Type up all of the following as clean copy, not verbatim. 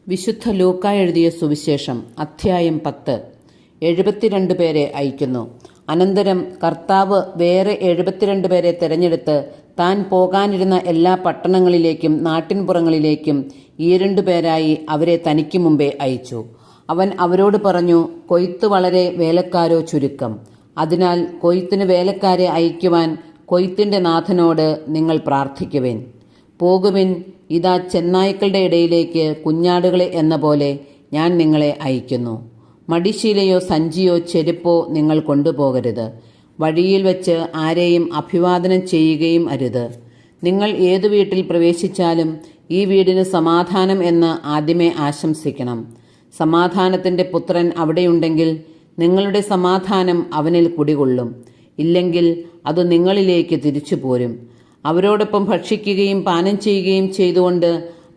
വിശുദ്ധ ലൂക്കാ എഴുതിയ സുവിശേഷം അധ്യായം 10. 72 പേരെ അയക്കുന്നു. അനന്തരം കർത്താവ് വേറെ 72 പേരെ തിരഞ്ഞെടുത്ത് താൻ പോകാനിരുന്ന എല്ലാ പട്ടണങ്ങളിലേക്കും നാട്ടിൻപുറങ്ങളിലേക്കും 2 പേരായി അവരെ തനിക്ക് മുമ്പേ അയച്ചു. അവൻ അവരോട് പറഞ്ഞു, കൊയ്ത്ത് വളരെ, വേലക്കാരോ ചുരുക്കം. അതിനാൽ കൊയ്ത്തിന് വേലക്കാരെ അയക്കുവാൻ കൊയ്ത്തിന്റെ നാഥനോട് നിങ്ങൾ പ്രാർത്ഥിക്കുവിൻ. പോകുവിൻ, ഇതാ ചെന്നായ്ക്കളുടെ ഇടയിലേക്ക് കുഞ്ഞാടുകളെ എന്ന പോലെ ഞാൻ നിങ്ങളെ അയക്കുന്നു. മടിശീലയോ സഞ്ചിയോ ചെരുപ്പോ നിങ്ങൾ കൊണ്ടുപോകരുത്. വഴിയിൽ വെച്ച് ആരെയും അഭിവാദനം ചെയ്യുകയും അരുത്. നിങ്ങൾ ഏതു വീട്ടിൽ പ്രവേശിച്ചാലും ഈ വീടിന് സമാധാനം എന്ന് ആദ്യമേ ആശംസിക്കണം. സമാധാനത്തിന്റെ പുത്രൻ അവിടെയുണ്ടെങ്കിൽ നിങ്ങളുടെ സമാധാനം അവനിൽ കുടികൊള്ളും. ഇല്ലെങ്കിൽ അത് നിങ്ങളിലേക്ക് തിരിച്ചു പോരും. അവരോടൊപ്പം ഭക്ഷിക്കുകയും പാനം ചെയ്യുകയും ചെയ്തുകൊണ്ട്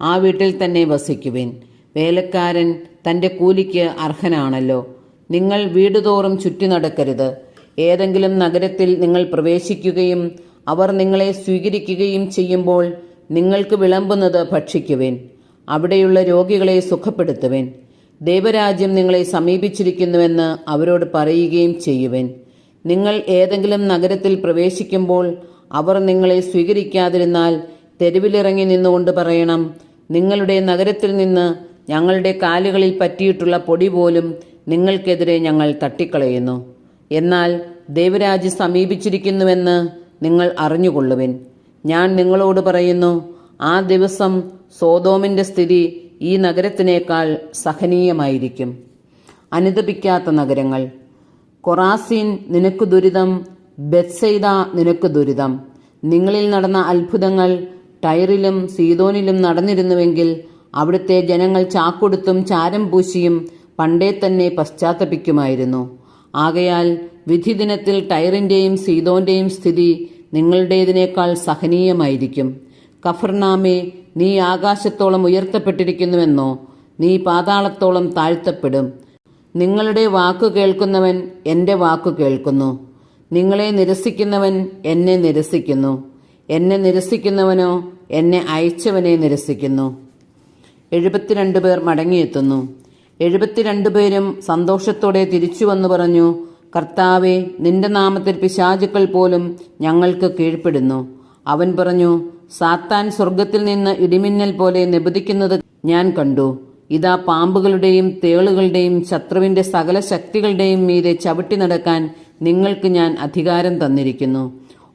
ആ വീട്ടിൽ തന്നെ വസിക്കുവിൻ. വേലക്കാരൻ തൻ്റെ കൂലിക്ക് അർഹനാണല്ലോ. നിങ്ങൾ വീടുതോറും ചുറ്റി നടക്കരുത്. ഏതെങ്കിലും നഗരത്തിൽ നിങ്ങൾ പ്രവേശിക്കുകയും അവർ നിങ്ങളെ സ്വീകരിക്കുകയും ചെയ്യുമ്പോൾ നിങ്ങൾക്ക് വിളമ്പുന്നത് ഭക്ഷിക്കുവിൻ. അവിടെയുള്ള രോഗികളെ സുഖപ്പെടുത്തുവിൻ. ദൈവരാജ്യം നിങ്ങളെ സമീപിച്ചിരിക്കുന്നുവെന്ന് അവരോട് പറയുകയും ചെയ്യുവിൻ. നിങ്ങൾ ഏതെങ്കിലും നഗരത്തിൽ പ്രവേശിക്കുമ്പോൾ അവർ നിങ്ങളെ സ്വീകരിക്കാതിരുന്നാൽ തെരുവിലിറങ്ങി നിന്നുകൊണ്ട് പറയണം, നിങ്ങളുടെ നഗരത്തിൽ നിന്ന് ഞങ്ങളുടെ കാലുകളിൽ പറ്റിയിട്ടുള്ള പൊടി പോലും നിങ്ങൾക്കെതിരെ ഞങ്ങൾ തട്ടിക്കളയുന്നു. എന്നാൽ ദൈവരാജ്യം സമീപിച്ചിരിക്കുന്നുവെന്ന് നിങ്ങൾ അറിഞ്ഞുകൊള്ളുവിൻ. ഞാൻ നിങ്ങളോട് പറയുന്നു, ആ ദിവസം സോദോമിന്റെ സ്ഥിതി ഈ നഗരത്തിനേക്കാൾ സഹനീയമായിരിക്കും. അനുതപിക്കാത്ത നഗരങ്ങൾ. കൊറാസീൻ, നിനക്ക് ദുരിതം. ബെത്സൈദ, നിനക്ക് ദുരിതം. നിങ്ങളിൽ നടന്ന അത്ഭുതങ്ങൾ ടൈറിലും സീദോനിലും നടന്നിരുന്നുവെങ്കിൽ അവിടുത്തെ ജനങ്ങൾ ചാക്കൊടുത്തും ചാരം പൂശിയും പണ്ടേ തന്നെ പശ്ചാത്തപിക്കുമായിരുന്നു. ആകയാൽ വിധി ദിനത്തിൽ ടൈറിന്റെയും സീദോന്റെയും സ്ഥിതി നിങ്ങളുടേതിനേക്കാൾ സഹനീയമായിരിക്കും. കഫർനാമേ, നീ ആകാശത്തോളം ഉയർത്തപ്പെട്ടിരിക്കുന്നുവെന്നോ? നീ പാതാളത്തോളം താഴ്ത്തപ്പെടും. നിങ്ങളുടെ വാക്കു കേൾക്കുന്നവൻ എൻ്റെ വാക്കു കേൾക്കുന്നു. നിങ്ങളെ നിരസിക്കുന്നവൻ എന്നെ നിരസിക്കുന്നു. എന്നെ നിരസിക്കുന്നവനോ എന്നെ അയച്ചവനെ നിരസിക്കുന്നു. 72 പേർ മടങ്ങിയെത്തുന്നു. 72 പേരും സന്തോഷത്തോടെ തിരിച്ചു വന്നു പറഞ്ഞു, കർത്താവേ, നിന്റെ നാമത്തിൽ പിശാചുക്കൾ പോലും ഞങ്ങൾക്ക് കീഴ്പ്പെടുന്നു. അവൻ പറഞ്ഞു, സാത്താൻ സ്വർഗത്തിൽ നിന്ന് ഇടിമിന്നൽ പോലെ നിബദിക്കുന്നത് ഞാൻ കണ്ടു. ഇതാ, പാമ്പുകളുടെയും തേളുകളുടെയും ശത്രുവിന്റെ സകല ശക്തികളുടെയും മീതെ ചവിട്ടി നടക്കാൻ നിങ്ങൾക്ക് ഞാൻ അധികാരം തന്നിരിക്കുന്നു.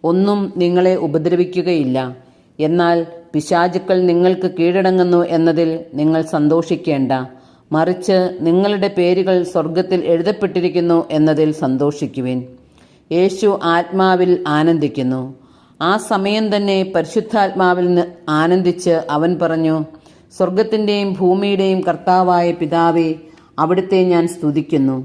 ഒന്നും നിങ്ങളെ ഉപദ്രവിക്കുകയില്ല. എന്നാൽ പിശാചുക്കൾ നിങ്ങൾക്ക് കീഴടങ്ങുന്നു എന്നതിൽ നിങ്ങൾ സന്തോഷിക്കേണ്ട. മറിച്ച് നിങ്ങളുടെ പേരുകൾ സ്വർഗത്തിൽ എഴുതപ്പെട്ടിരിക്കുന്നു എന്നതിൽ സന്തോഷിക്കുവിൻ. യേശു ആത്മാവിൽ ആനന്ദിക്കുന്നു. ആ സമയം തന്നെ പരിശുദ്ധാത്മാവിൽ ആനന്ദിച്ച് അവൻ പറഞ്ഞു, സ്വർഗത്തിന്റെയും ഭൂമിയുടെയും കർത്താവായ പിതാവേ, അവിടുത്തെ ഞാൻ സ്തുതിക്കുന്നു.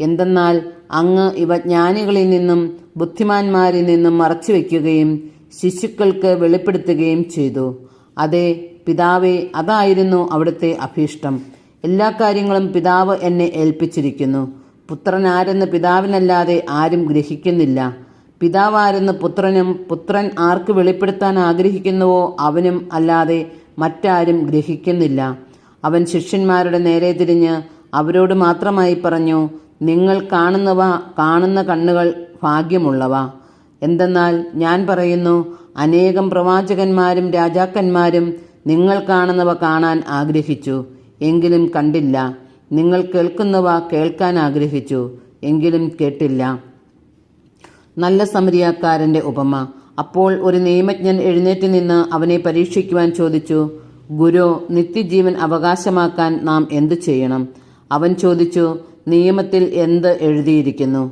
എന്തെന്നാൽ അങ്ങ് ഇവ ജ്ഞാനികളിൽ നിന്നും ബുദ്ധിമാന്മാരിൽ നിന്നും മറച്ചുവെക്കുകയും ശിശുക്കൾക്ക് വെളിപ്പെടുത്തുകയും ചെയ്തു. അതെ പിതാവേ, അതായിരുന്നു അവിടുത്തെ അഭീഷ്ടം. എല്ലാ കാര്യങ്ങളും പിതാവ് എന്നെ ഏൽപ്പിച്ചിരിക്കുന്നു. പുത്രൻ ആരെന്ന് പിതാവിനല്ലാതെ ആരും ഗ്രഹിക്കുന്നില്ല. പിതാവാരെന്ന് പുത്രനും പുത്രൻ ആർക്ക് വെളിപ്പെടുത്താൻ ആഗ്രഹിക്കുന്നുവോ അവനും അല്ലാതെ മറ്റാരും ഗ്രഹിക്കുന്നില്ല. അവൻ ശിഷ്യന്മാരുടെ നേരെ തിരിഞ്ഞ് അവരോട് മാത്രമായി പറഞ്ഞു, നിങ്ങൾ കാണുന്നവ കാണുന്ന കണ്ണുകൾ ഭാഗ്യമുള്ളവ. എന്തെന്നാൽ ഞാൻ പറയുന്നു, അനേകം പ്രവാചകന്മാരും രാജാക്കന്മാരും നിങ്ങൾ കാണുന്നവ കാണാൻ ആഗ്രഹിച്ചു, എങ്കിലും കണ്ടില്ല. നിങ്ങൾ കേൾക്കുന്നവ കേൾക്കാൻ ആഗ്രഹിച്ചു, എങ്കിലും കേട്ടില്ല. നല്ല സമരിയാക്കാരന്റെ ഉപമ. അപ്പോൾ ഒരു നിയമജ്ഞൻ എഴുന്നേറ്റ് നിന്ന് അവനെ പരീക്ഷിക്കുവാൻ ചോദിച്ചു, ഗുരു, നിത്യജീവൻ അവകാശമാക്കാൻ നാം എന്തു ചെയ്യണം? അവൻ ചോദിച്ചു, നിയമത്തിൽ എന്ത് എഴുതിയിരിക്കുന്നു?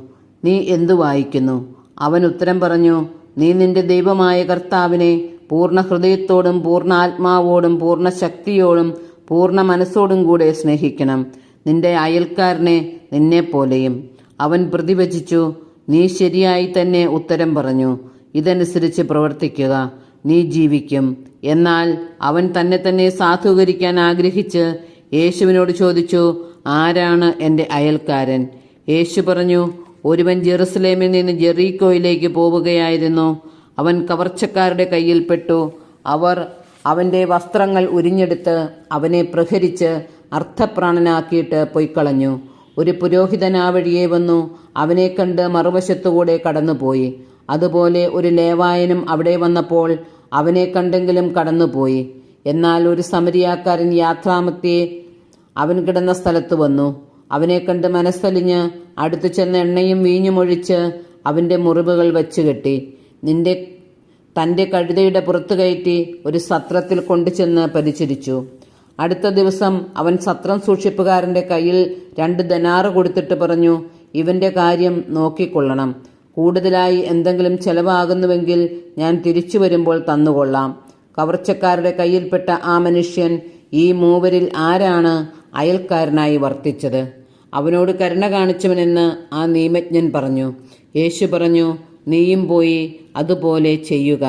നീ എന്തു വായിക്കുന്നു? അവൻ ഉത്തരം പറഞ്ഞു, നീ നിന്റെ ദൈവമായ കർത്താവിനെ പൂർണ്ണ ഹൃദയത്തോടും പൂർണ്ണ ആത്മാവോടും പൂർണ്ണ ശക്തിയോടും പൂർണ്ണ മനസ്സോടും കൂടെ സ്നേഹിക്കണം, നിന്റെ അയൽക്കാരനെ നിന്നെപ്പോലെയും. അവൻ പ്രതിവചിച്ചു, നീ ശരിയായി തന്നെ ഉത്തരം പറഞ്ഞു. ഇതനുസരിച്ച് പ്രവർത്തിക്കുക, നീ ജീവിക്കും. എന്നാൽ അവൻ തന്നെ സാധൂകരിക്കാൻ ആഗ്രഹിച്ച് യേശുവിനോട് ചോദിച്ചു, ആരാണ് എൻ്റെ അയൽക്കാരൻ? യേശു പറഞ്ഞു, ഒരുവൻ ജെറുസലേമിൽ നിന്ന് ജെറീക്കോയിലേക്ക് പോവുകയായിരുന്നു. അവൻ കവർച്ചക്കാരുടെ കയ്യിൽപ്പെട്ടു. അവർ അവന്റെ വസ്ത്രങ്ങൾ ഉരിഞ്ഞെടുത്ത് അവനെ പ്രഹരിച്ച് അർത്ഥപ്രാണനാക്കിയിട്ട് പൊയ്ക്കളഞ്ഞു. ഒരു പുരോഹിതൻ ആ വഴിയെ വന്നു, അവനെ കണ്ട് മറുവശത്തുകൂടെ കടന്നുപോയി. അതുപോലെ ഒരു ലേവായനും അവിടെ വന്നപ്പോൾ അവനെ കണ്ടെങ്കിലും കടന്നുപോയി. എന്നാൽ ഒരു സമരിയാക്കാരൻ യാത്രാമധ്യേ അവൻ കിടന്ന സ്ഥലത്ത് വന്നു. അവനെ കണ്ട് മനസ്സലിഞ്ഞ് അടുത്തു ചെന്ന് എണ്ണയും വീഞ്ഞും ഒഴിച്ച് അവൻ്റെ മുറിവുകൾ വച്ചുകെട്ടി തൻ്റെ കഴുതയുടെ പുറത്തു കയറ്റി ഒരു സത്രത്തിൽ കൊണ്ടുചെന്ന് പരിചരിച്ചു. അടുത്ത ദിവസം അവൻ സത്രം സൂക്ഷിപ്പുകാരൻ്റെ കയ്യിൽ 2 ദനാറ് കൊടുത്തിട്ട് പറഞ്ഞു, ഇവൻ്റെ കാര്യം നോക്കിക്കൊള്ളണം. കൂടുതലായി എന്തെങ്കിലും ചെലവാകുന്നുവെങ്കിൽ ഞാൻ തിരിച്ചു വരുമ്പോൾ തന്നുകൊള്ളാം. കവർച്ചക്കാരുടെ കയ്യിൽപ്പെട്ട ആ മനുഷ്യൻ ഈ മൂവരിൽ ആരാണ് അയൽക്കാരനായി വർത്തിച്ചത്? അവനോട് കരുണ കാണിച്ചവനെന്ന് ആ നിയമജ്ഞൻ പറഞ്ഞു. യേശു പറഞ്ഞു, നീയും പോയി അതുപോലെ ചെയ്യുക.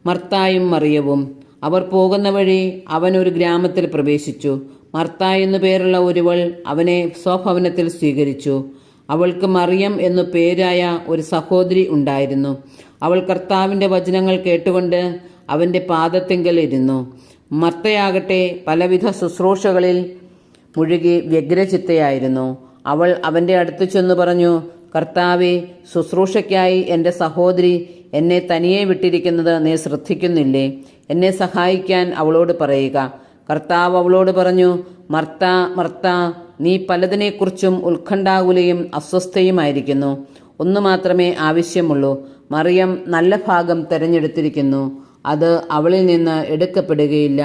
മർത്തായും മറിയവും. അവർ പോകുന്ന വഴി അവൻ ഒരു ഗ്രാമത്തിൽ പ്രവേശിച്ചു. മർത്ത എന്നു പേരുള്ള ഒരുവൾ അവനെ സ്വഭവനത്തിൽ സ്വീകരിച്ചു. അവൾക്ക് മറിയം എന്നു പേരായ ഒരു സഹോദരി ഉണ്ടായിരുന്നു. അവൾ കർത്താവിൻ്റെ വചനങ്ങൾ കേട്ടുകൊണ്ട് അവൻ്റെ പാദത്തിങ്കൽ ഇരുന്നു. മർത്തയാകട്ടെ പലവിധ ശുശ്രൂഷകളിൽ മുഴുകി വ്യഗ്രചിത്തയായിരുന്നു. അവൾ അവൻ്റെ അടുത്ത് ചെന്നു പറഞ്ഞു, കർത്താവേ, ശുശ്രൂഷയ്ക്കായി എൻ്റെ സഹോദരി എന്നെ തനിയെ വിട്ടിരിക്കുന്നത് നീ ശ്രദ്ധിക്കുന്നില്ലേ? എന്നെ സഹായിക്കാൻ അവളോട് പറയുക. കർത്താവ് അവളോട് പറഞ്ഞു, മർത്ത, മർത്ത, നീ പലതിനെക്കുറിച്ചും ഉത്കണ്ഠാകുലയും അസ്വസ്ഥയുമായിരിക്കുന്നു. ഒന്നു മാത്രമേ ആവശ്യമുള്ളൂ. മറിയം നല്ല ഭാഗം തെരഞ്ഞെടുത്തിരിക്കുന്നു, അത് അവളിൽ നിന്ന് എടുക്കപ്പെടുകയില്ല.